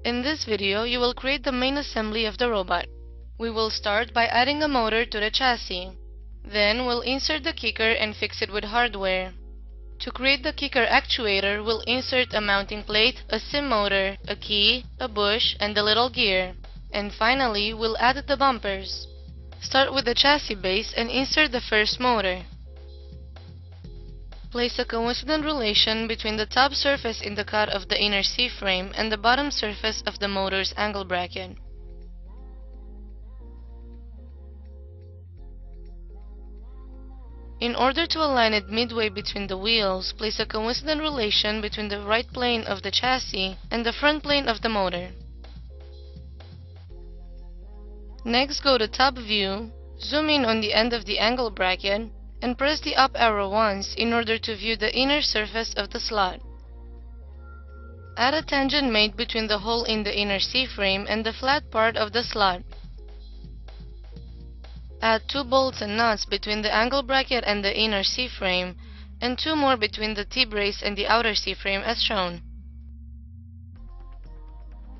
In this video, you will create the main assembly of the robot. We will start by adding a motor to the chassis. Then we'll insert the kicker and fix it with hardware. To create the kicker actuator, we'll insert a mounting plate, a sim motor, a key, a bush, and a little gear. And finally, we'll add the bumpers. Start with the chassis base and insert the first motor. Place a coincident relation between the top surface in the cut of the inner C-frame and the bottom surface of the motor's angle bracket. In order to align it midway between the wheels, place a coincident relation between the right plane of the chassis and the front plane of the motor. Next, go to Top View, zoom in on the end of the angle bracket, and press the up arrow once in order to view the inner surface of the slot. Add a tangent mate between the hole in the inner C-frame and the flat part of the slot. Add 2 bolts and nuts between the angle bracket and the inner C-frame, and 2 more between the T-brace and the outer C-frame as shown.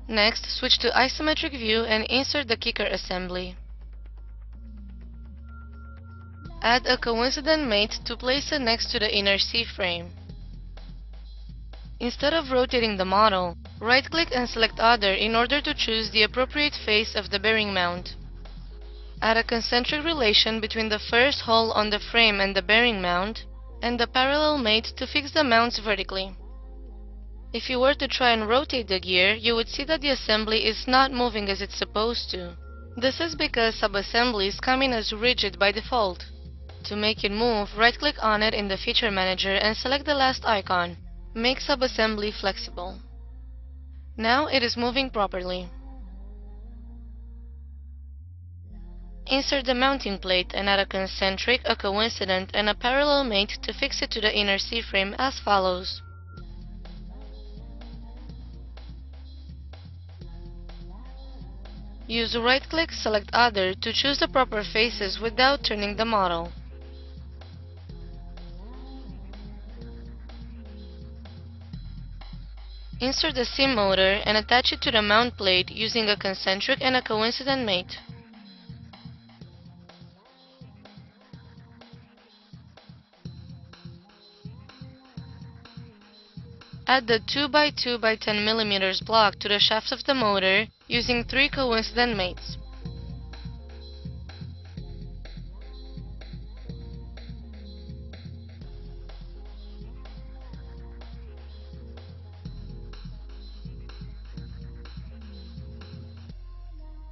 Next, switch to isometric view and insert the kicker assembly. Add a coincident mate to place it next to the inner C-frame. Instead of rotating the model, right-click and select Other in order to choose the appropriate face of the bearing mount. Add a concentric relation between the first hole on the frame and the bearing mount, and the parallel mate to fix the mounts vertically. If you were to try and rotate the gear, you would see that the assembly is not moving as it's supposed to. This is because sub-assemblies come in as rigid by default. To make it move, right-click on it in the Feature Manager and select the last icon. Make sub-assembly flexible. Now it is moving properly. Insert the mounting plate and add a concentric, a coincident, and a parallel mate to fix it to the inner C-frame as follows. Use right-click, select Other to choose the proper faces without turning the model. Insert the sim motor and attach it to the mount plate using a concentric and a coincident mate. Add the 2x2x10 mm block to the shaft of the motor using 3 coincident mates.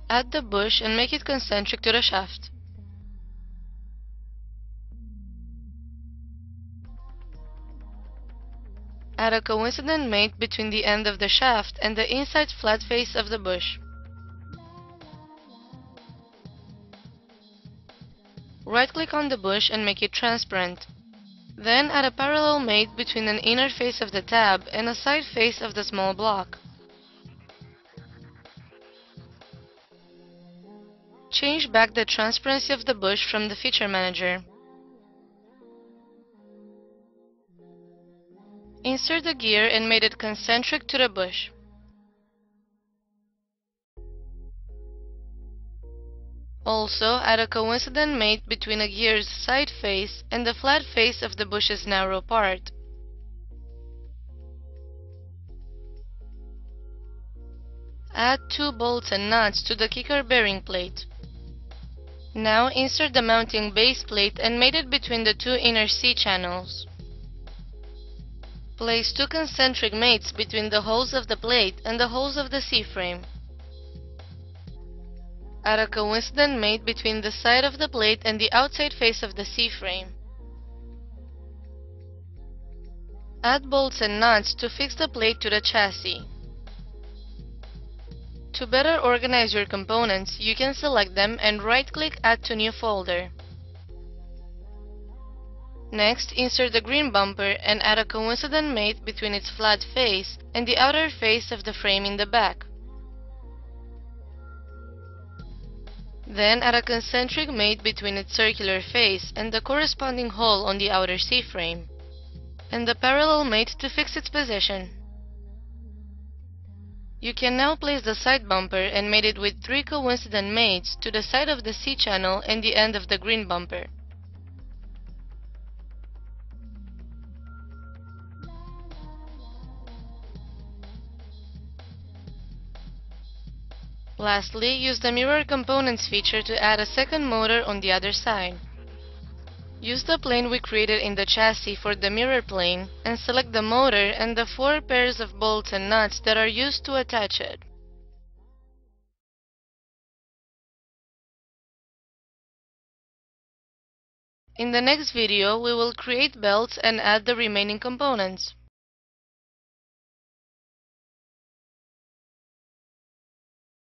Add the bush and make it concentric to the shaft. Add a coincident mate between the end of the shaft and the inside flat face of the bush. Right-click on the bush and make it transparent. Then add a parallel mate between an inner face of the tab and a side face of the small block. Change back the transparency of the bush from the Feature Manager. Insert the gear and make it concentric to the bush. Also, add a coincident mate between a gear's side face and the flat face of the bush's narrow part. Add 2 bolts and nuts to the kicker bearing plate. Now insert the mounting base plate and mate it between the 2 inner C channels. Place 2 concentric mates between the holes of the plate and the holes of the C-frame. Add a coincident mate between the side of the plate and the outside face of the C-frame. Add bolts and nuts to fix the plate to the chassis. To better organize your components, you can select them and right-click Add to New Folder. Next, insert the green bumper and add a coincident mate between its flat face and the outer face of the frame in the back. Then add a concentric mate between its circular face and the corresponding hole on the outer C-frame, and the parallel mate to fix its position. You can now place the side bumper and mate it with 3 coincident mates to the side of the C-channel and the end of the green bumper. Lastly, use the Mirror Components feature to add a second motor on the other side. Use the plane we created in the chassis for the mirror plane and select the motor and the 4 pairs of bolts and nuts that are used to attach it. In the next video, we will create belts and add the remaining components.